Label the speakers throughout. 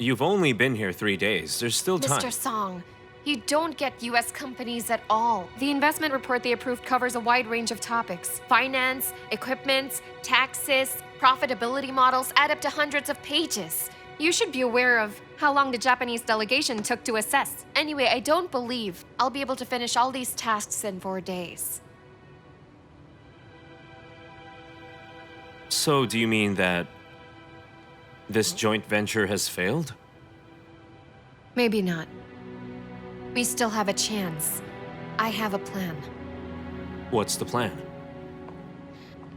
Speaker 1: You've only been here 3 days. There's still time.
Speaker 2: Mr. Song, you don't get US companies at all. The investment report they approved covers a wide range of topics. Finance, equipment, taxes, profitability models add up to hundreds of pages. You should be aware of how long the Japanese delegation took to assess. Anyway, I don't believe I'll be able to finish all these tasks in 4 days.
Speaker 1: So, do you mean that this joint venture has failed?
Speaker 2: Maybe not. We still have a chance. I have a plan.
Speaker 1: What's the plan?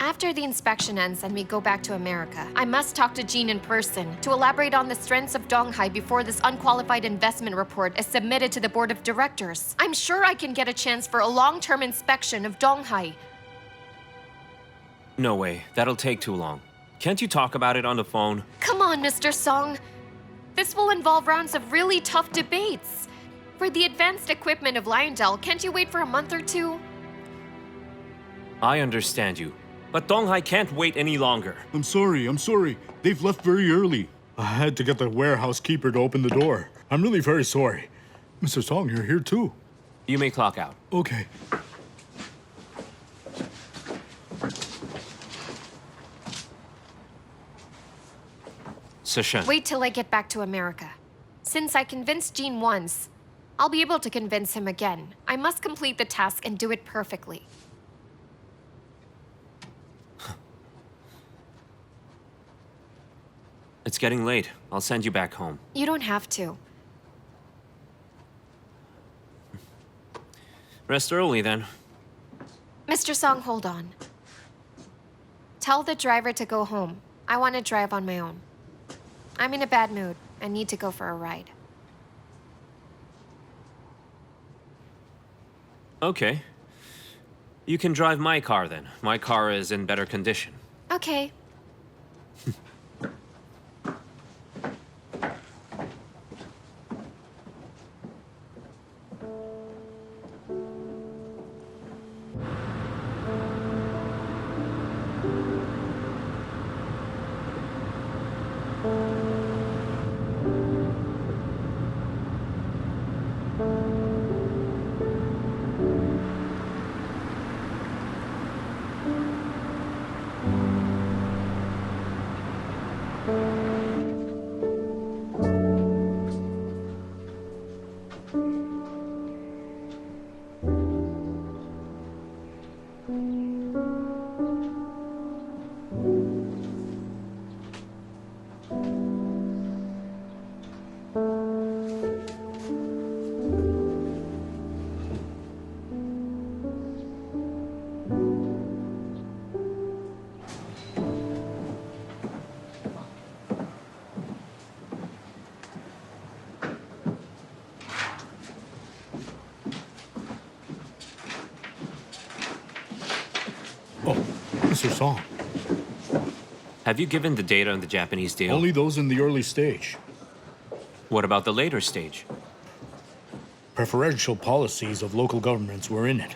Speaker 2: After the inspection ends and we go back to America, I must talk to Jean in person to elaborate on the strengths of Donghai before this unqualified investment report is submitted to the board of directors. I'm sure I can get a chance for a long-term inspection of Donghai.
Speaker 1: No way. That'll take too long. Can't you talk about it on the phone?
Speaker 2: Come on, Mr. Song. This will involve rounds of really tough debates. For the advanced equipment of Lyondell, can't you wait for a month or two?
Speaker 1: I understand you. But Donghai can't wait any longer.
Speaker 3: I'm sorry. They've left very early. I had to get the warehouse keeper to open the door. I'm really very sorry. Mr. Song, you're here too.
Speaker 1: You may clock out.
Speaker 3: Okay.
Speaker 1: Sishen.
Speaker 2: Wait till I get back to America. Since I convinced Jean once, I'll be able to convince him again. I must complete the task and do it perfectly.
Speaker 1: It's getting late. I'll send you back home.
Speaker 2: You don't have to.
Speaker 1: Rest early, then.
Speaker 2: Mr. Song, hold on. Tell the driver to go home. I want to drive on my own. I'm in a bad mood and need to go for a ride.
Speaker 1: Okay. You can drive my car, then. My car is in better condition.
Speaker 2: Okay.
Speaker 3: Oh, Mr. Song.
Speaker 1: Have you given the data on the Japanese deal?
Speaker 3: Only those in the early stage.
Speaker 1: What about the later stage?
Speaker 3: Preferential policies of local governments were in it.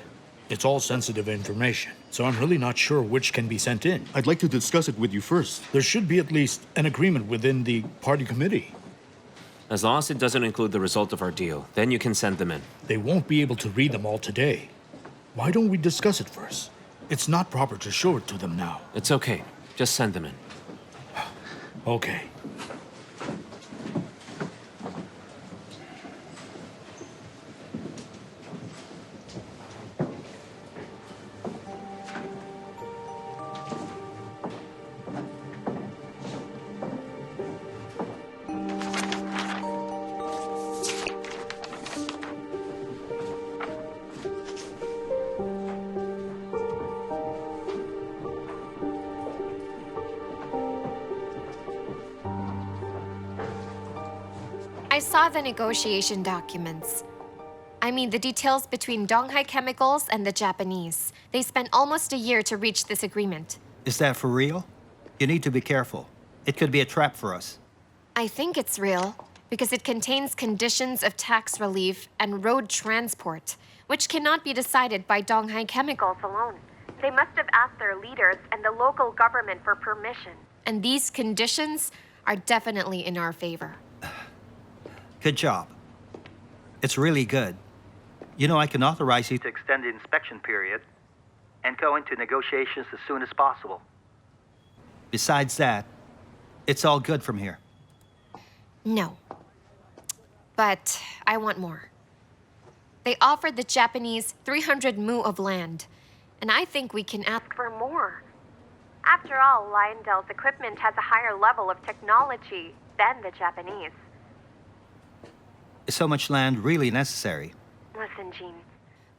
Speaker 3: It's all sensitive information, so I'm really not sure which can be sent in.
Speaker 4: I'd like to discuss it with you first.
Speaker 3: There should be at least an agreement within the party committee.
Speaker 1: As long as it doesn't include the result of our deal, then you can send them in.
Speaker 3: They won't be able to read them all today. Why don't we discuss it first? It's not proper to show it to them now.
Speaker 1: It's okay. Just send them in.
Speaker 3: Okay.
Speaker 2: I saw the negotiation documents. I mean, the details between Donghai Chemicals and the Japanese. They spent almost a year to reach this agreement.
Speaker 5: Is that for real? You need to be careful. It could be a trap for us.
Speaker 2: I think it's real, because it contains conditions of tax relief and road transport, which cannot be decided by Donghai Chemicals alone. They must have asked their leaders and the local government for permission. And these conditions are definitely in our favor.
Speaker 5: Good job. It's really good. You know, I can authorize you to extend the inspection period and go into negotiations as soon as possible. Besides that, it's all good from here.
Speaker 2: No. But I want more. They offered the Japanese 300 mu of land, and I think we can ask for more. After all, Lyondell's equipment has a higher level of technology than the Japanese.
Speaker 5: Is so much land really necessary?
Speaker 2: Listen, Jean.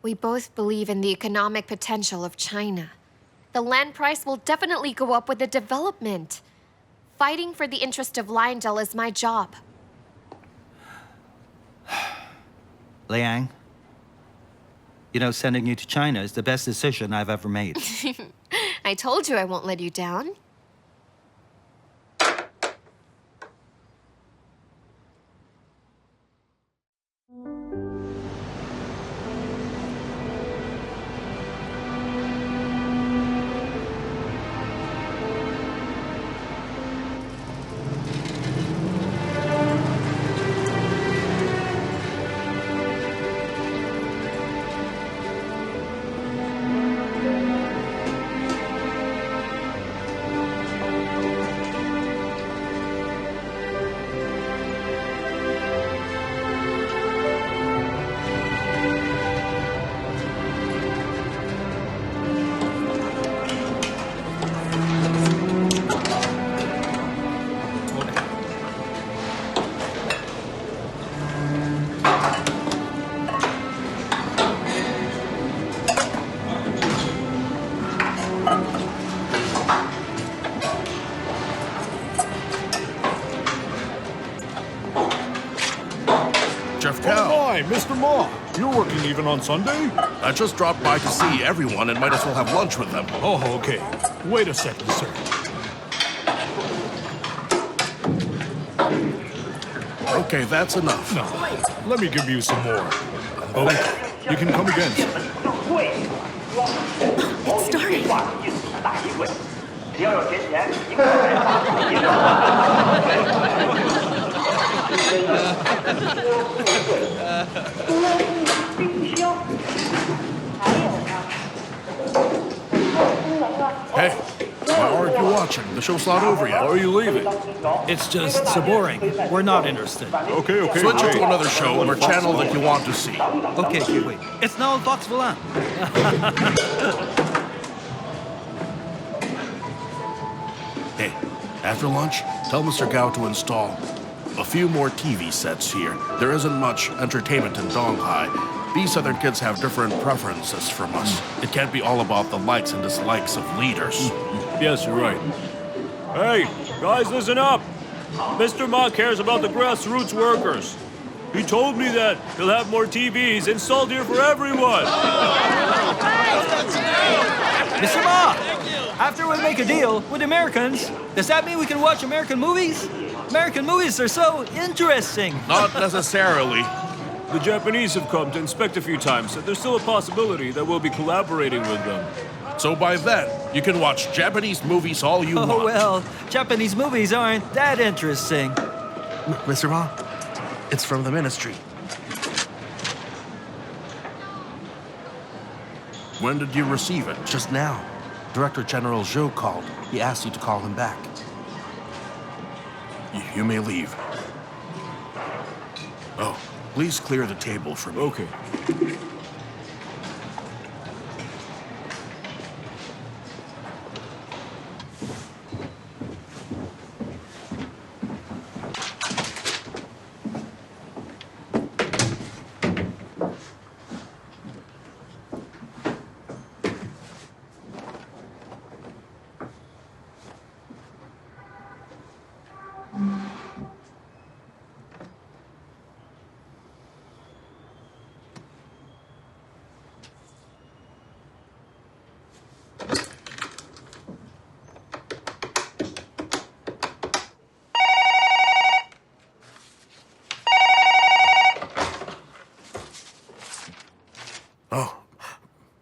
Speaker 2: We both believe in the economic potential of China. The land price will definitely go up with the development. Fighting for the interest of Lyondell is my job.
Speaker 5: Liang, you know, sending you to China is the best decision I've ever made.
Speaker 2: I told you I won't let you down.
Speaker 3: Hi, Mr. Ma. You're working even on Sunday?
Speaker 6: I just dropped by to see everyone and might as well have lunch with them.
Speaker 3: Oh, okay. Wait a second, sir.
Speaker 6: Okay, that's enough.
Speaker 3: No, let me give you some more. Okay, you can come again, sir.
Speaker 2: It's starting.
Speaker 6: Hey, why aren't you watching? The show's not over yet.
Speaker 3: Why are you leaving?
Speaker 5: It's just so boring. We're not interested.
Speaker 3: Okay, okay.
Speaker 6: Switch it
Speaker 3: wait.
Speaker 6: to another show or channel that you want to see.
Speaker 5: Okay, wait. It's now Vox Volant.
Speaker 6: Hey, after lunch, tell Mr. Gao to install a few more TV sets here. There isn't much entertainment in Donghai. These southern kids have different preferences from us. It can't be all about the likes and dislikes of leaders.
Speaker 7: Yes, you're right. Hey, guys, listen up. Mr. Ma cares about the grassroots workers. He told me that he'll have more TVs installed here for everyone.
Speaker 5: Mr. Ma, after we make a deal with Americans, does that mean we can watch American movies? American movies are so interesting.
Speaker 6: Not necessarily.
Speaker 7: The Japanese have come to inspect a few times, and there's still a possibility that we'll be collaborating with them.
Speaker 6: So by then, you can watch Japanese movies all you want.
Speaker 5: Oh, well, Japanese movies aren't that interesting.
Speaker 6: Mr. Ma, it's from the ministry. When did you receive it? Just now. Director General Zhou called. He asked you to call him back. You may leave. Oh, please clear the table for me.
Speaker 7: Okay.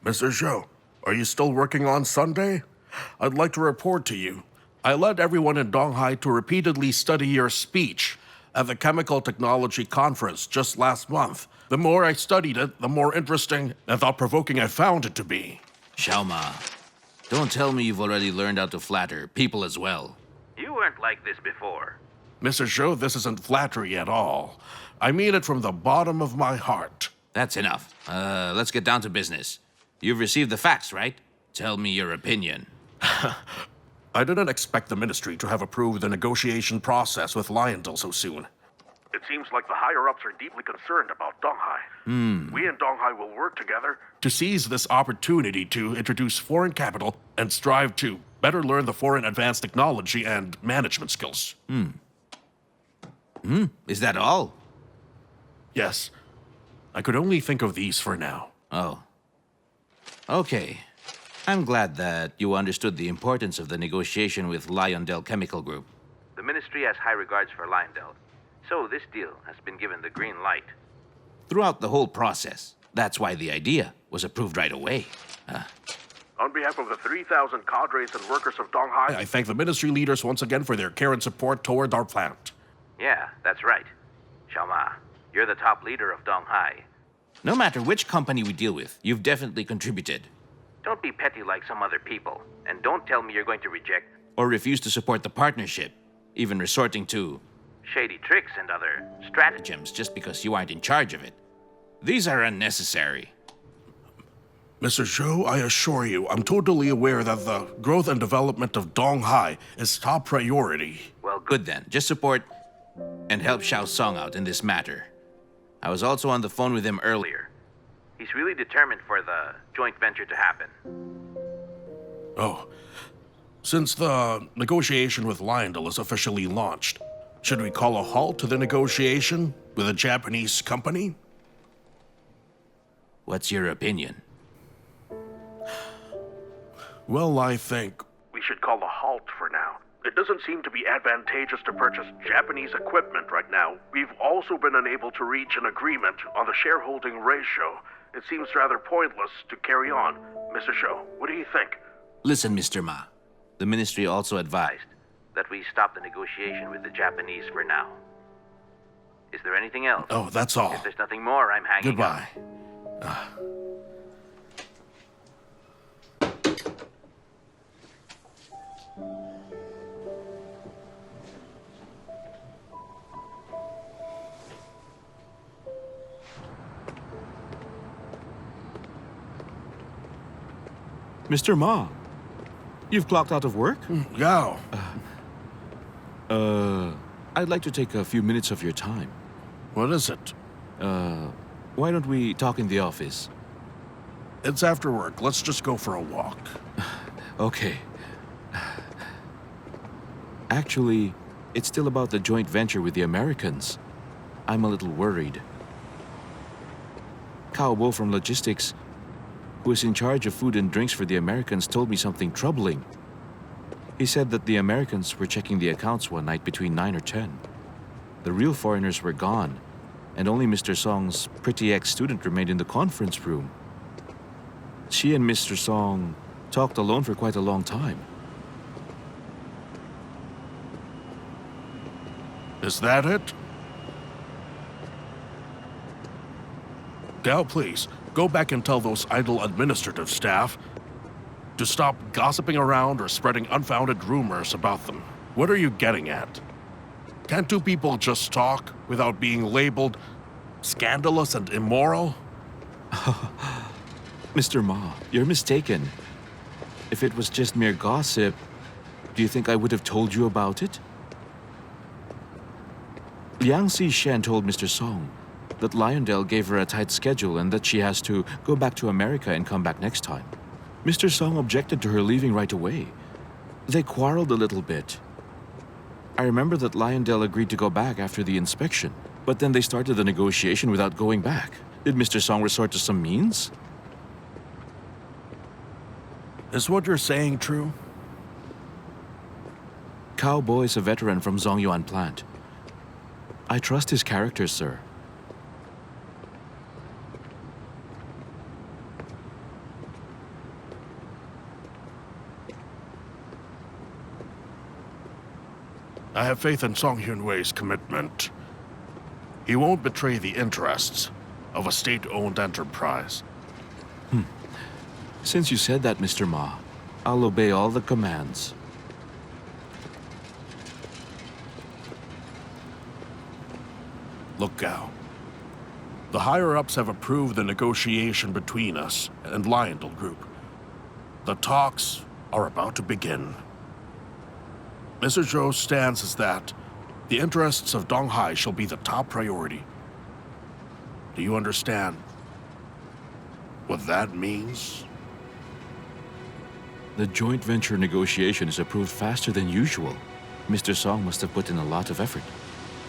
Speaker 6: Mr. Zhou, are you still working on Sunday? I'd like to report to you. I led everyone in Donghai to repeatedly study your speech. at the Chemical Technology Conference just last month. The more I studied it, the more interesting and thought-provoking I found it to be.
Speaker 8: Xiaoma, don't tell me you've already learned how to flatter people as well. You weren't like this before.
Speaker 6: Mr. Zhou, this isn't flattery at all. I mean it from the bottom of my heart.
Speaker 8: That's enough. Let's get down to business. You've received the facts, right? Tell me your opinion.
Speaker 6: I didn't expect the ministry to have approved the negotiation process with Lyondell so soon. It seems like the higher-ups are deeply concerned about Donghai. We and Donghai will work together to seize this opportunity to introduce foreign capital and strive to better learn the foreign advanced technology and management skills.
Speaker 8: Is that all?
Speaker 6: Yes. I could only think of these for now.
Speaker 8: Oh. Okay. I'm glad that you understood the importance of the negotiation with Lei Chemical Group. The ministry has high regards for Lyondell, so this deal has been given the green light. Throughout the whole process, that's why the idea was approved right away.
Speaker 6: On behalf of the 3,000 cadres and workers of Donghai, I thank the ministry leaders once again for their care and support toward our plant.
Speaker 8: Yeah, that's right. Xiaoma, you're the top leader of Donghai. No matter which company we deal with, you've definitely contributed. Don't be petty like some other people, and don't tell me you're going to reject or refuse to support the partnership, even resorting to shady tricks and other stratagems just because you aren't in charge of it. These are unnecessary.
Speaker 6: Mr. Zhou, I assure you, I'm totally aware that the growth and development of Donghai is top priority.
Speaker 8: Well, good then. Just support and help Xiao Song out in this matter. I was also on the phone with him earlier. He's really determined for the joint venture to happen.
Speaker 6: Oh. Since the negotiation with Lyondell is officially launched, should we call a halt to the negotiation with a Japanese company?
Speaker 8: What's your opinion?
Speaker 6: Well, I think we should call a halt for now. It doesn't seem to be advantageous to purchase Japanese equipment right now. We've also been unable to reach an agreement on the shareholding ratio. It seems rather pointless to carry on. Mr. Zhou, what do you think?
Speaker 8: Listen, Mr. Ma. The ministry also advised that we stop the negotiation with the Japanese for now. Is there anything else?
Speaker 6: Oh, that's all.
Speaker 8: If there's nothing more, I'm hanging
Speaker 6: Goodbye.
Speaker 9: Mr. Ma, you've clocked out of work?
Speaker 6: Gao.
Speaker 9: I'd like to take a few minutes of your time.
Speaker 6: What is it?
Speaker 9: Why don't we talk in the office?
Speaker 6: It's after work. Let's just go for a walk.
Speaker 9: Okay. Actually, it's still about the joint venture with the Americans. I'm a little worried. Cao Bo from logistics, who is in charge of food and drinks for the Americans, told me something troubling. He said that the Americans were checking the accounts one night between 9 or 10. The real foreigners were gone, and only Mr. Song's pretty ex-student remained in the conference room. She and Mr. Song talked alone for quite a long time.
Speaker 6: Is that it? Gao, please, go back and tell those idle administrative staff to stop gossiping around or spreading unfounded rumors about them. What are you getting at? Can't two people just talk without being labeled scandalous and immoral?
Speaker 9: Mr. Ma, you're mistaken. If it was just mere gossip, do you think I would have told you about it? Liang Sishen told Mr. Song that Lyondell gave her a tight schedule and that she has to go back to America and come back next time. Mr. Song objected to her leaving right away. They quarreled a little bit. I remember that Lyondell agreed to go back after the inspection, but then they started the negotiation without going back. Did Mr. Song resort to some means?
Speaker 6: Is what you're saying true?
Speaker 9: Cao Bo is a veteran from Zongyuan plant. I trust his character, sir.
Speaker 6: I have faith in Song Yunhui's commitment. He won't betray the interests of a state-owned enterprise.
Speaker 9: Since you said that, Mr. Ma, I'll obey all the commands.
Speaker 6: Look, Gao. The higher-ups have approved the negotiation between us and Lyondell Group. The talks are about to begin. Mr. Zhou's stance is that the interests of Donghai shall be the top priority. Do you understand what that means?
Speaker 9: The joint venture negotiation is approved faster than usual. Mr. Song must have put in a lot of effort.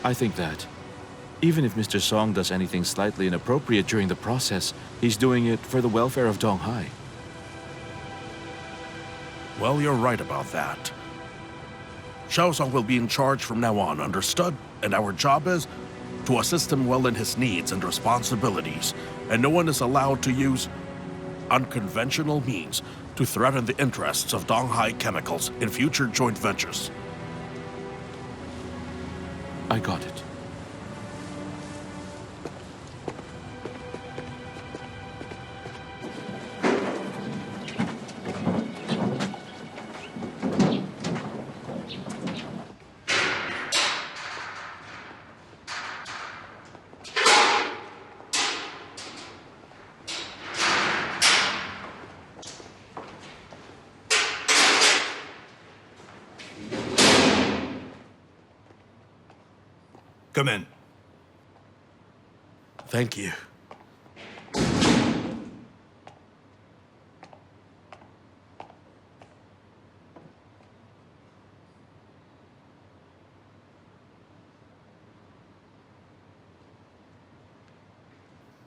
Speaker 9: I think that even if Mr. Song does anything slightly inappropriate during the process, he's doing it for the welfare of Donghai.
Speaker 6: Well, you're right about that. Xiao Song will be in charge from now on, understood? And our job is to assist him well in his needs and responsibilities. And no one is allowed to use unconventional means to threaten the interests of Donghai Chemicals in future joint ventures.
Speaker 9: I got it.
Speaker 4: Come in.
Speaker 6: Thank you.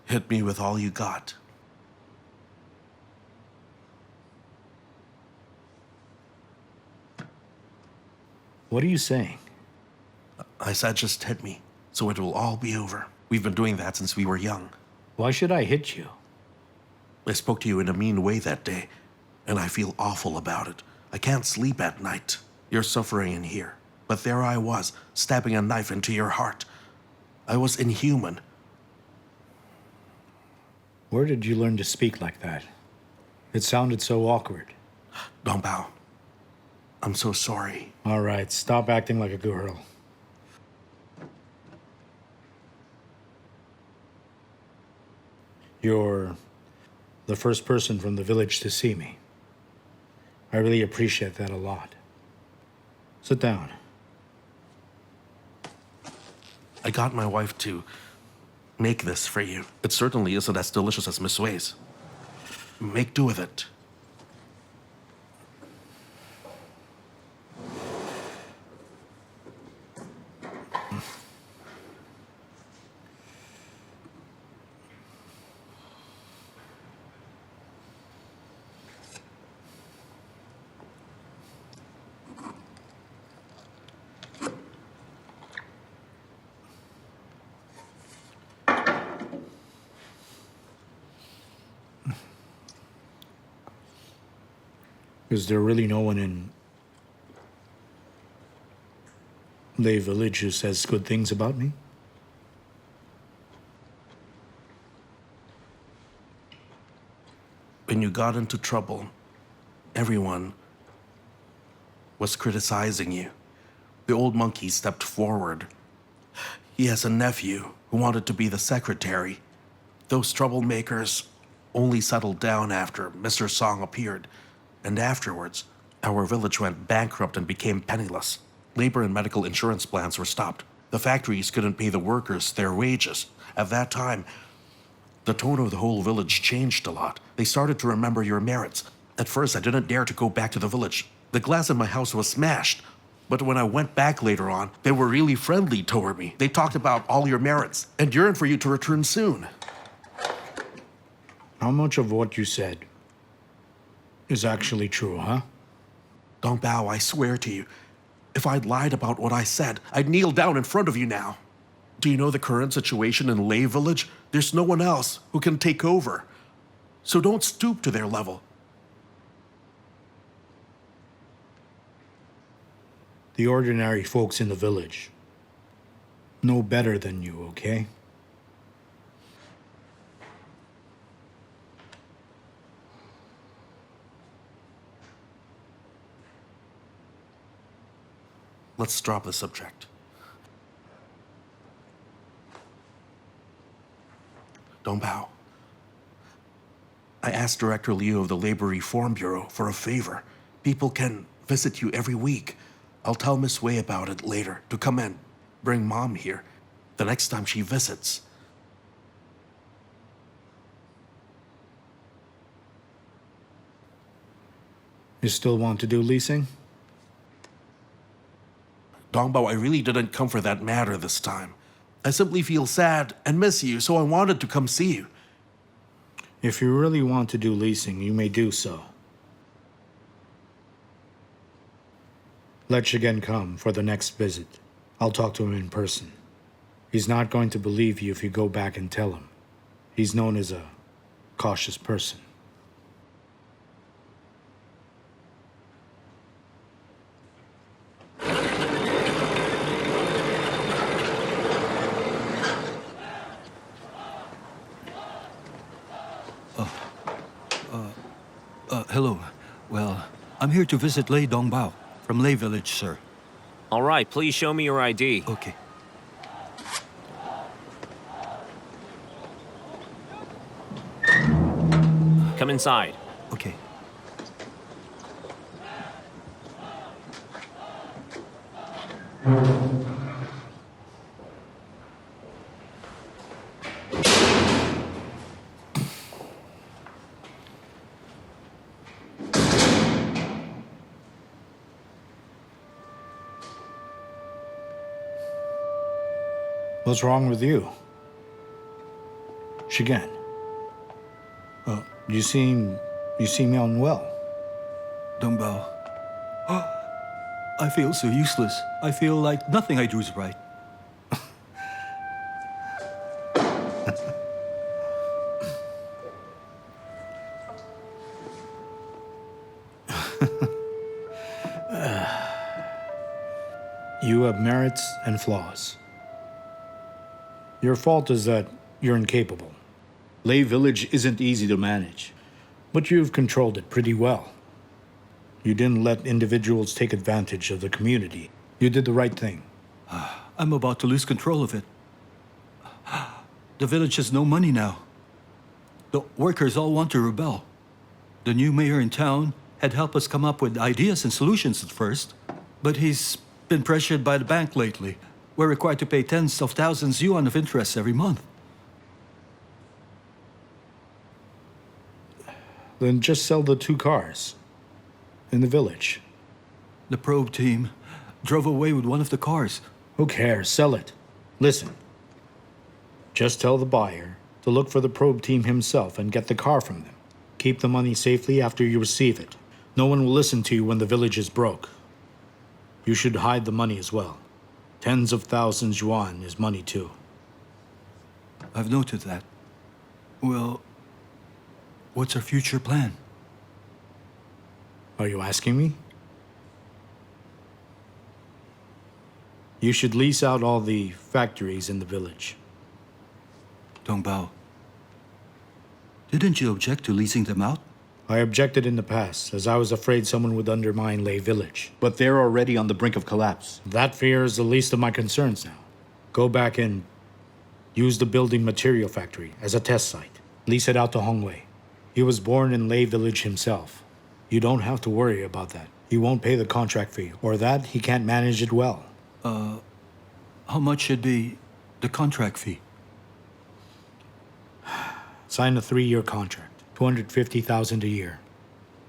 Speaker 6: Hit me with all you got.
Speaker 3: What are you saying?
Speaker 6: I said just hit me, so it will all be over. We've been doing that since we were young.
Speaker 3: Why should I hit you?
Speaker 6: I spoke to you in a mean way that day, and I feel awful about it. I can't sleep at night. You're suffering in here. But there I was, stabbing a knife into your heart. I was inhuman.
Speaker 3: Where did you learn to speak like that? It sounded so awkward.
Speaker 6: Dongbao, I'm so sorry.
Speaker 3: All right, stop acting like a girl. You're the first person from the village to see me. I really appreciate that a lot. Sit down.
Speaker 6: I got my wife to make this for you. It certainly isn't as delicious as Miss Wei's. Make do with it.
Speaker 3: Is there really no one in Lei village who says good things about me?
Speaker 6: When you got into trouble, everyone was criticizing you. The old monkey stepped forward. He has a nephew who wanted to be the secretary. Those troublemakers only settled down after Mr. Song appeared. And afterwards, our village went bankrupt and became penniless. Labor and medical insurance plans were stopped. The factories couldn't pay the workers their wages. At that time, the tone of the whole village changed a lot. They started to remember your merits. At first, I didn't dare to go back to the village. The glass in my house was smashed. But when I went back later on, they were really friendly toward me. They talked about all your merits and yearned for you to return soon.
Speaker 3: How much of what you said is actually true, huh?
Speaker 6: Dongbao, I swear to you, if I'd lied about what I said, I'd kneel down in front of you now. Do you know the current situation in Lei village? There's no one else who can take over. So don't stoop to their level.
Speaker 3: The ordinary folks in the village know better than you, okay?
Speaker 6: Let's drop the subject. Dongbao. I asked Director Liu of the Labor Reform Bureau for a favor. People can visit you every week. I'll tell Miss Wei about it later to come and bring Mom here the next time she visits.
Speaker 3: You still want to do leasing?
Speaker 6: Dongbao, I really didn't come for that matter this time. I simply feel sad and miss you, so I wanted to come see you.
Speaker 3: If you really want to do leasing, you may do so. Let Shigen come for the next visit. I'll talk to him in person. He's not going to believe you if you go back and tell him. He's known as a cautious person.
Speaker 5: Hello. Well, I'm here to visit Lei Dongbao from Lei Village, sir.
Speaker 1: All right, please show me your ID.
Speaker 5: Okay.
Speaker 1: Come inside.
Speaker 5: Okay.
Speaker 3: What's wrong with you? Shigen. You seem unwell.
Speaker 5: Dongbao. I feel so useless. I feel like nothing I do is right.
Speaker 3: You have merits and flaws. Your fault is that you're incapable. Lei Village isn't easy to manage, but you've controlled it pretty well. You didn't let individuals take advantage of the community. You did the right thing.
Speaker 5: I'm about to lose control of it. The village has no money now. The workers all want to rebel. The new mayor in town had helped us come up with ideas and solutions at first, but he's been pressured by the bank lately. We're required to pay tens of thousands yuan of interest every month.
Speaker 3: Then just sell the 2 cars in the village.
Speaker 5: The probe team drove away with one of the cars.
Speaker 3: Who cares? Sell it. Listen. Just tell the buyer to look for the probe team himself and get the car from them. Keep the money safely after you receive it. No one will listen to you when the village is broke. You should hide the money as well. Tens of thousands yuan is money too.
Speaker 5: I've noted that. Well, what's our future plan?
Speaker 3: Are you asking me? You should lease out all the factories in the village.
Speaker 5: Dongbao, didn't you object to leasing them out?
Speaker 3: I objected in the past, as I was afraid someone would undermine Lei Village. But they're already on the brink of collapse. That fear is the least of my concerns now. Go back and use the building material factory as a test site. Lease it out to Hongwei. He was born in Lei Village himself. You don't have to worry about that. He won't pay the contract fee, or that he can't manage it well.
Speaker 5: How much should be the contract fee?
Speaker 3: Sign a 3-year contract. 250,000 a year.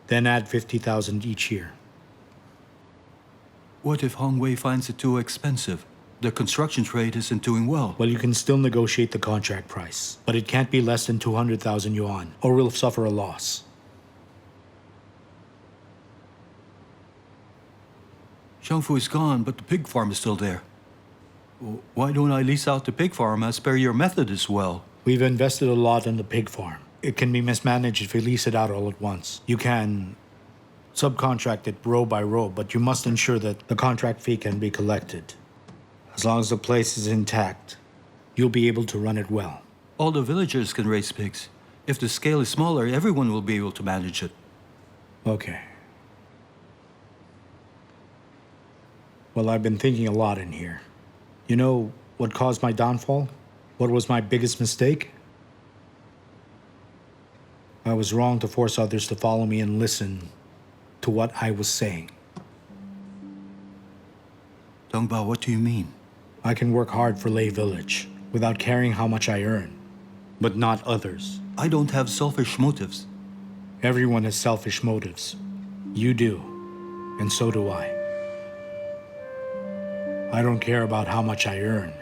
Speaker 3: Then add 50,000 each year.
Speaker 5: What if Hongwei finds it too expensive? The construction trade isn't doing well.
Speaker 3: Well, you can still negotiate the contract price, but it can't be less than 200,000 yuan, or we'll suffer a loss.
Speaker 5: Shangfu is gone, but the pig farm is still there. Why don't I lease out the pig farm as per your method as well?
Speaker 3: We've invested a lot in the pig farm. It can be mismanaged if we lease it out all at once. You can subcontract it row by row, but you must ensure that the contract fee can be collected. As long as the place is intact, you'll be able to run it well.
Speaker 5: All the villagers can raise pigs. If the scale is smaller, everyone will be able to manage it.
Speaker 3: Okay. Well, I've been thinking a lot in here. You know what caused my downfall? What was my biggest mistake? I was wrong to force others to follow me and listen to what I was saying.
Speaker 5: Dongbao, what do you mean?
Speaker 3: I can work hard for Lei Village without caring how much I earn, but not others.
Speaker 5: I don't have selfish motives.
Speaker 3: Everyone has selfish motives. You do, and so do I. I don't care about how much I earn,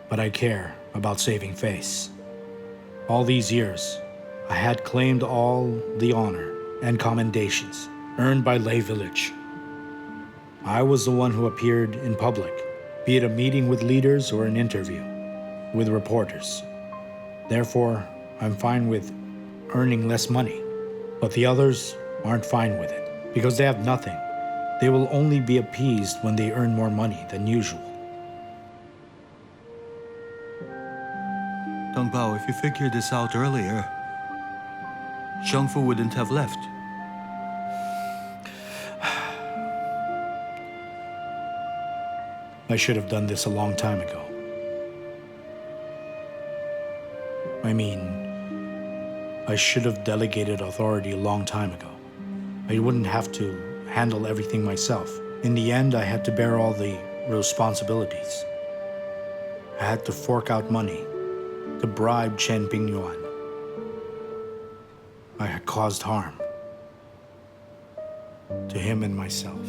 Speaker 3: but I care about saving face. All these years, I had claimed all the honor and commendations earned by Lei Village. I was the one who appeared in public, be it a meeting with leaders or an interview with reporters. Therefore, I'm fine with earning less money, but the others aren't fine with it because they have nothing. They will only be appeased when they earn more money than usual.
Speaker 5: Dongbao, if you figured this out earlier, Xiangfu wouldn't have left.
Speaker 3: I should have done this a long time ago. I mean, I should have delegated authority a long time ago. I wouldn't have to handle everything myself. In the end, I had to bear all the responsibilities. I had to fork out money to bribe Chen Pingyuan. I had caused harm to him and myself.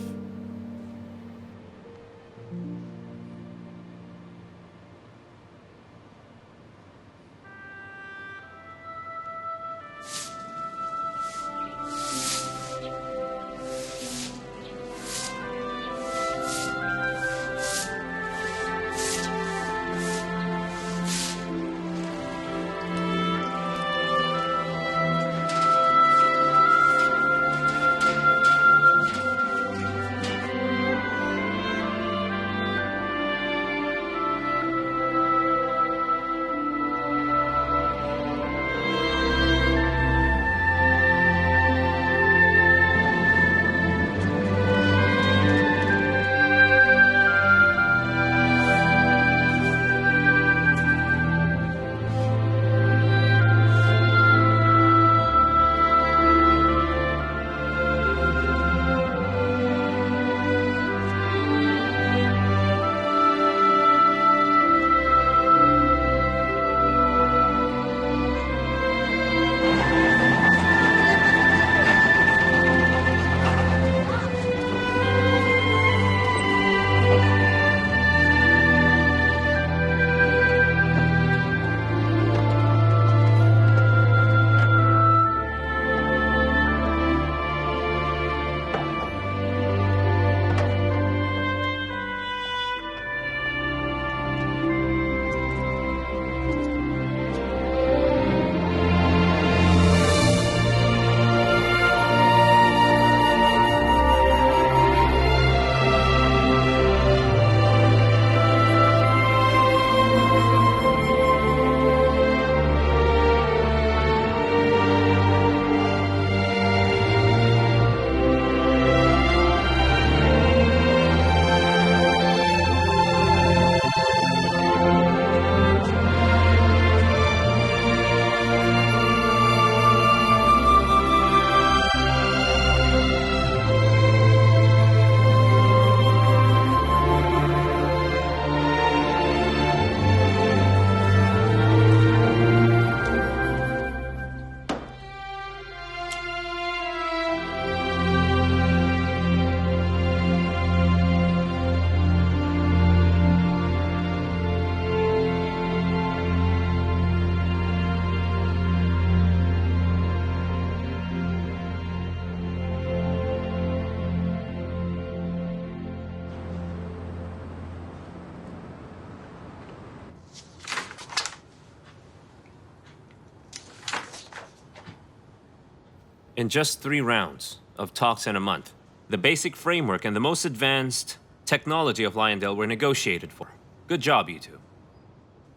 Speaker 1: In just 3 rounds of talks in a month, the basic framework and the most advanced technology of Lyondell were negotiated for. Good job, you two.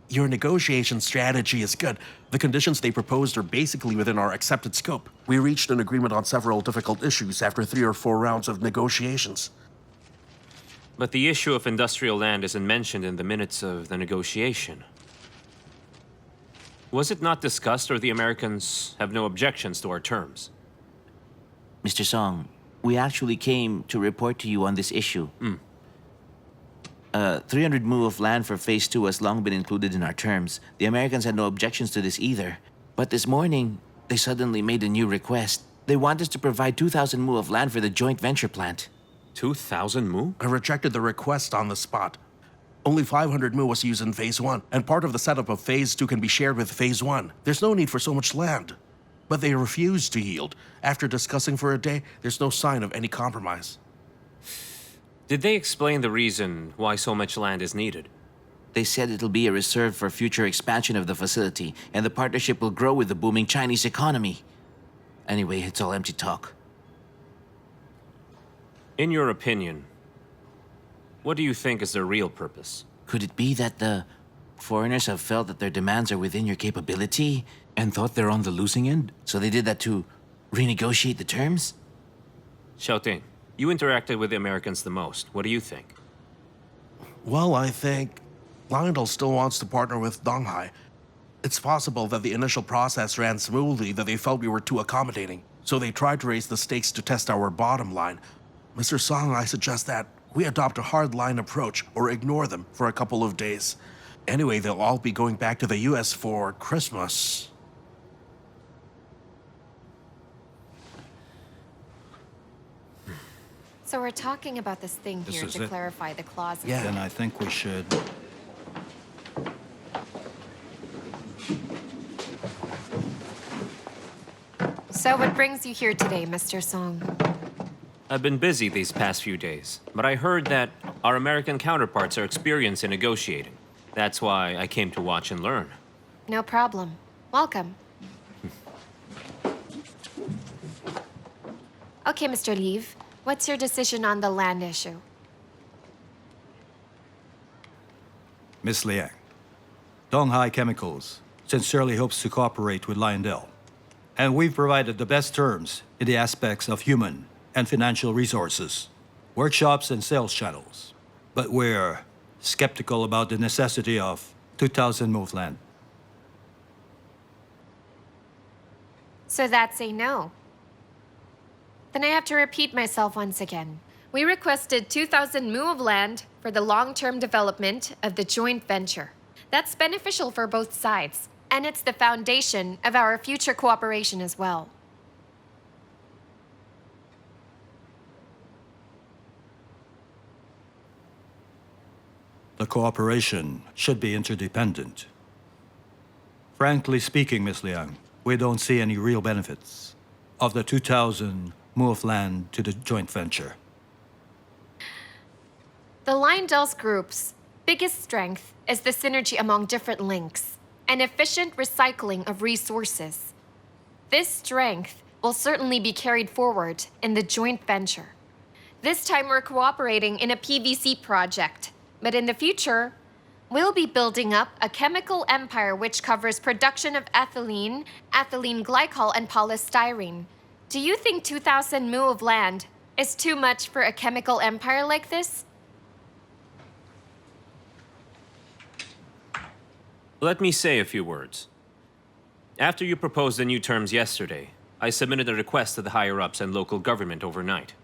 Speaker 6: Your negotiation strategy is good. The conditions they proposed are basically within our accepted scope. We reached an agreement on several difficult issues after 3 or 4 rounds of negotiations.
Speaker 1: But the issue of industrial land isn't mentioned in the minutes of the negotiation. Was it not discussed, or the Americans have no objections to our terms?
Speaker 10: Mr. Song, we actually came to report to you on this issue. 300 mu of land for Phase 2 has long been included in our terms. The Americans had no objections to this either. But this morning, they suddenly made a new request. They want us to provide 2,000 mu of land for the joint venture plant.
Speaker 1: 2,000 mu?
Speaker 6: I rejected the request on the spot. Only 500 mu was used in Phase 1, and part of the setup of Phase 2 can be shared with Phase 1. There's no need for so much land. But they refused to yield. After discussing for a day, there's no sign of any compromise.
Speaker 1: Did they explain the reason why so much land is needed?
Speaker 10: They said it'll be a reserve for future expansion of the facility, and the partnership will grow with the booming Chinese economy. Anyway, it's all empty talk.
Speaker 1: In your opinion, what do you think is their real purpose?
Speaker 10: Could it be that the foreigners have felt that their demands are within your capability and thought they're on the losing end? So they did that to renegotiate the terms?
Speaker 1: Xiaolei, you interacted with the Americans the most. What do you think?
Speaker 6: Well, I think Lionel still wants to partner with Donghai. It's possible that the initial process ran smoothly, that they felt we were too accommodating. So they tried to raise the stakes to test our bottom line. Mr. Song, I suggest that we adopt a hard-line approach or ignore them for a couple of days. Anyway, they'll all be going back to the US for Christmas.
Speaker 2: So we're talking about this thing here
Speaker 5: is
Speaker 2: to
Speaker 5: it.
Speaker 2: clarify the clauses.
Speaker 6: Yeah.
Speaker 5: Then I think we should...
Speaker 2: So what brings you here today, Mr. Song?
Speaker 1: I've been busy these past few days, but I heard that our American counterparts are experienced in negotiating. That's why I came to watch and learn.
Speaker 2: No problem. Welcome. Okay, Mr. Leave. What's your decision on the land issue?
Speaker 5: Miss Liang, Donghai Chemicals sincerely hopes to cooperate with Lyondell. And we've provided the best terms in the aspects of human and financial resources, workshops and sales channels. But we're skeptical about the necessity of 2,000 mu of land.
Speaker 2: So that's a no. Then I have to repeat myself once again. We requested 2,000 mu of land for the long-term development of the joint venture. That's beneficial for both sides, and it's the foundation of our future cooperation as well.
Speaker 5: The cooperation should be interdependent. Frankly speaking, Miss Liang, we don't see any real benefits of the 2,000 mu of land to the joint venture.
Speaker 2: The Lyondell's group's biggest strength is the synergy among different links and efficient recycling of resources. This strength will certainly be carried forward in the joint venture. This time we're cooperating in a PVC project, but in the future, we'll be building up a chemical empire which covers production of ethylene, ethylene glycol, and polystyrene. Do you think 2,000 mu of land is too much for a chemical empire like this?
Speaker 1: Let me say a few words. After you proposed the new terms yesterday, I submitted a request to the higher-ups and local government overnight.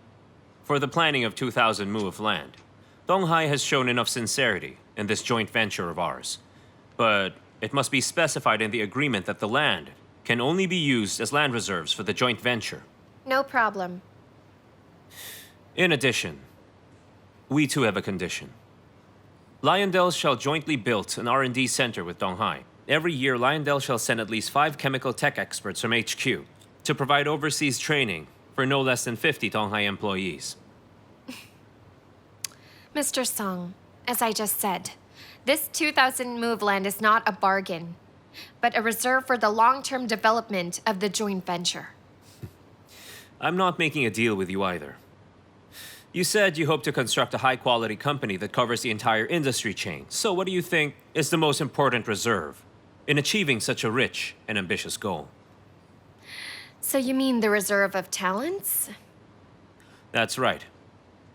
Speaker 1: For the planning of 2,000 mu of land, Donghai has shown enough sincerity in this joint venture of ours. But it must be specified in the agreement that the land can only be used as land reserves for the joint venture.
Speaker 2: No problem.
Speaker 1: In addition, we too have a condition. Lyondell shall jointly build an R&D center with Donghai. Every year, Lyondell shall send at least 5 chemical tech experts from HQ to provide overseas training for no less than 50 Donghai employees.
Speaker 2: Mr. Song, as I just said, this 2,000 mu of land is not a bargain, but a reserve for the long-term development of the joint venture.
Speaker 1: I'm not making a deal with you either. You said you hope to construct a high-quality company that covers the entire industry chain. So what do you think is the most important reserve in achieving such a rich and ambitious goal?
Speaker 2: So you mean the reserve of talents?
Speaker 1: That's right.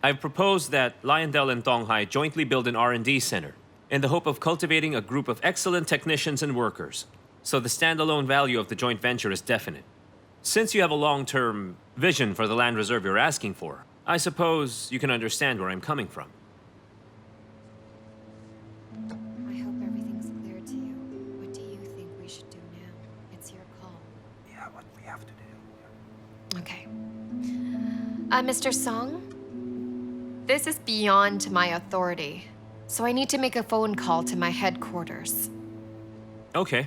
Speaker 1: I've proposed that Lyondell and Donghai jointly build an R&D center in the hope of cultivating a group of excellent technicians and workers. So the standalone value of the joint venture is definite. Since you have a long-term vision for the land reserve you're asking for, I suppose you can understand where I'm coming from.
Speaker 2: I hope everything's clear to you. What do you think we should do now? It's your call.
Speaker 5: Yeah, what we have to do.
Speaker 2: Okay. Mr. Song? This is beyond my authority, so I need to make a phone call to my headquarters.
Speaker 1: Okay.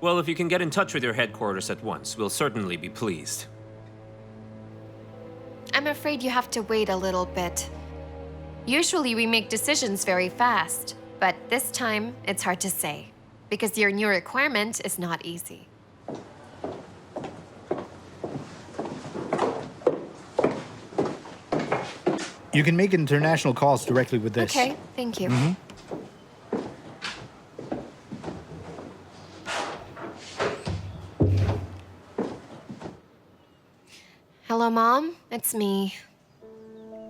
Speaker 1: Well, if you can get in touch with your headquarters at once, we'll certainly be pleased.
Speaker 2: I'm afraid you have to wait a little bit. Usually we make decisions very fast, but this time it's hard to say, because your new requirement is not easy.
Speaker 3: You can make international calls directly with this.
Speaker 2: Okay, thank you. Hello, Mom. It's me.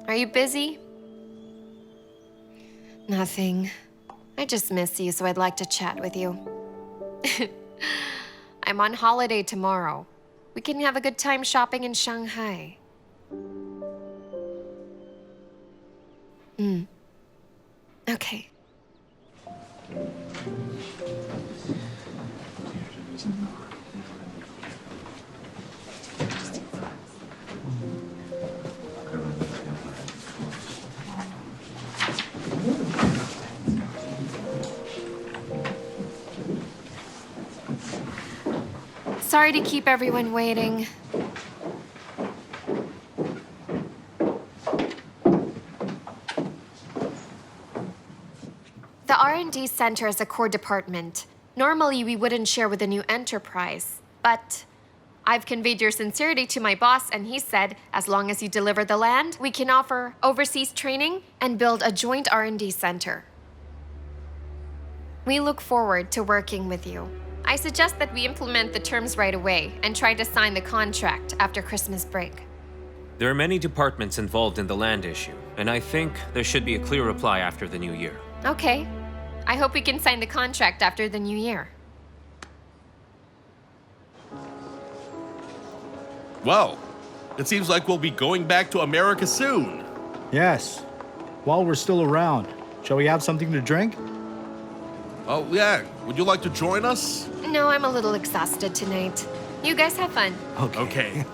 Speaker 2: Are you busy? Nothing. I just miss you, so I'd like to chat with you. I'm on holiday tomorrow. We can have a good time shopping in Shanghai. Okay. Sorry to keep everyone waiting. The R&D Center is a core department. Normally, we wouldn't share with a new enterprise, but I've conveyed your sincerity to my boss, and he said, as long as you deliver the land, we can offer overseas training and build a joint R&D center. We look forward to working with you. I suggest that we implement the terms right away and try to sign the contract after Christmas break.
Speaker 1: There are many departments involved in the land issue, and I think there should be a clear reply after the new year.
Speaker 2: Okay. I hope we can sign the contract after the new year.
Speaker 6: Well, it seems like we'll be going back to America soon.
Speaker 3: Yes. While we're still around, shall we have something to drink?
Speaker 6: Oh, yeah. Would you like to join us?
Speaker 2: No, I'm a little exhausted tonight. You guys have fun.
Speaker 6: Okay.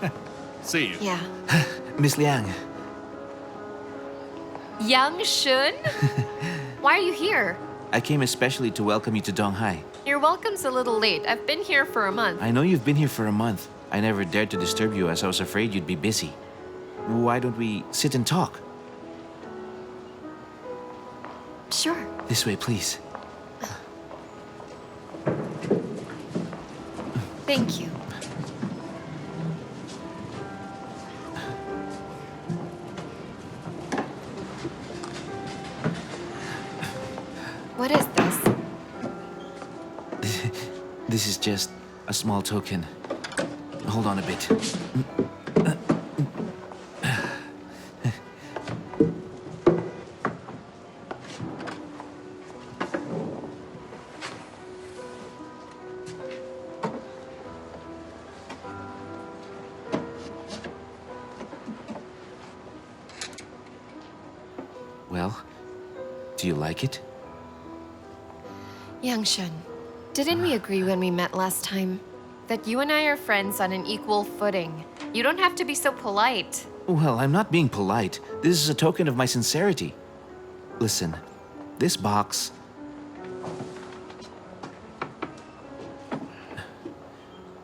Speaker 6: See you.
Speaker 2: Yeah.
Speaker 10: Miss Liang,
Speaker 2: Yang Shun? Why are you here?
Speaker 10: I came especially to welcome you to Donghai.
Speaker 2: Your welcome's a little late. I've been here for a month.
Speaker 10: I know you've been here for a month. I never dared to disturb you as I was afraid you'd be busy. Why don't we sit and talk?
Speaker 2: Sure.
Speaker 10: This way, please.
Speaker 2: Thank you. What is this?
Speaker 10: This is just a small token. Hold on a bit. Well, do you like it?
Speaker 2: Yang Shun, didn't we agree when we met last time that you and I are friends on an equal footing? You don't have to be so polite.
Speaker 10: Well, I'm not being polite. This is a token of my sincerity. Listen, this box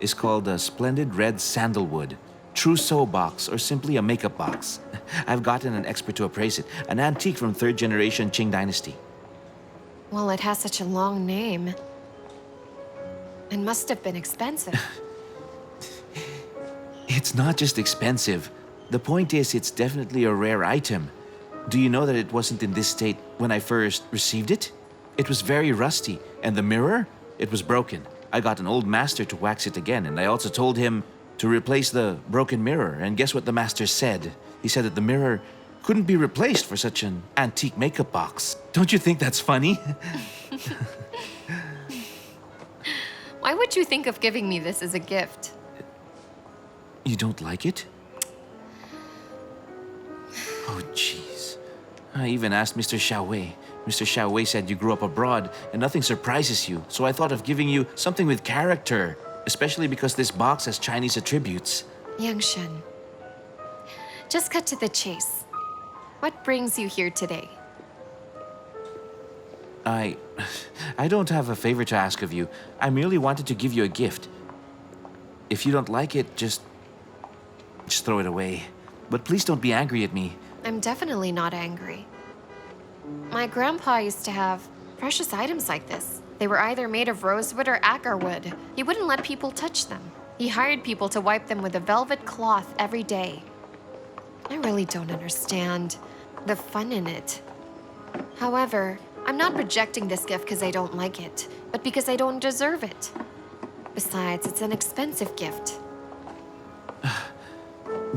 Speaker 10: is called a Splendid Red Sandalwood Trousseau box, or simply a makeup box. I've gotten an expert to appraise it, an antique from 3rd generation Qing dynasty.
Speaker 2: Well, it has such a long name. It must have been expensive.
Speaker 10: It's not just expensive. The point is, it's definitely a rare item. Do you know that it wasn't in this state when I first received it? It was very rusty, and the mirror? It was broken. I got an old master to wax it again, and I also told him to replace the broken mirror, and guess what the master said? He said that the mirror couldn't be replaced for such an antique makeup box. Don't you think that's funny?
Speaker 2: Why would you think of giving me this as a gift?
Speaker 10: You don't like it? Oh, jeez. I even asked Mr. Xiaolei. Mr. Xiaolei said you grew up abroad and nothing surprises you, so I thought of giving you something with character, especially because this box has Chinese attributes.
Speaker 2: Yang Shen, just cut to the chase. What brings you here today?
Speaker 10: I don't have a favor to ask of you. I merely wanted to give you a gift. If you don't like it, just throw it away. But please don't be angry at me.
Speaker 2: I'm definitely not angry. My grandpa used to have precious items like this. They were either made of rosewood or agar wood. He wouldn't let people touch them. He hired people to wipe them with a velvet cloth every day. I really don't understand the fun in it. However, I'm not rejecting this gift because I don't like it, but because I don't deserve it. Besides, it's an expensive gift.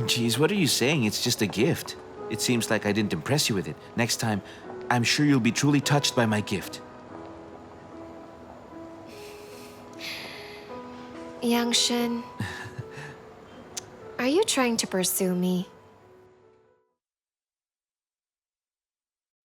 Speaker 10: Geez, what are you saying? It's just a gift. It seems like I didn't impress you with it. Next time, I'm sure you'll be truly touched by my gift.
Speaker 2: Yang Shen, are you trying to pursue me?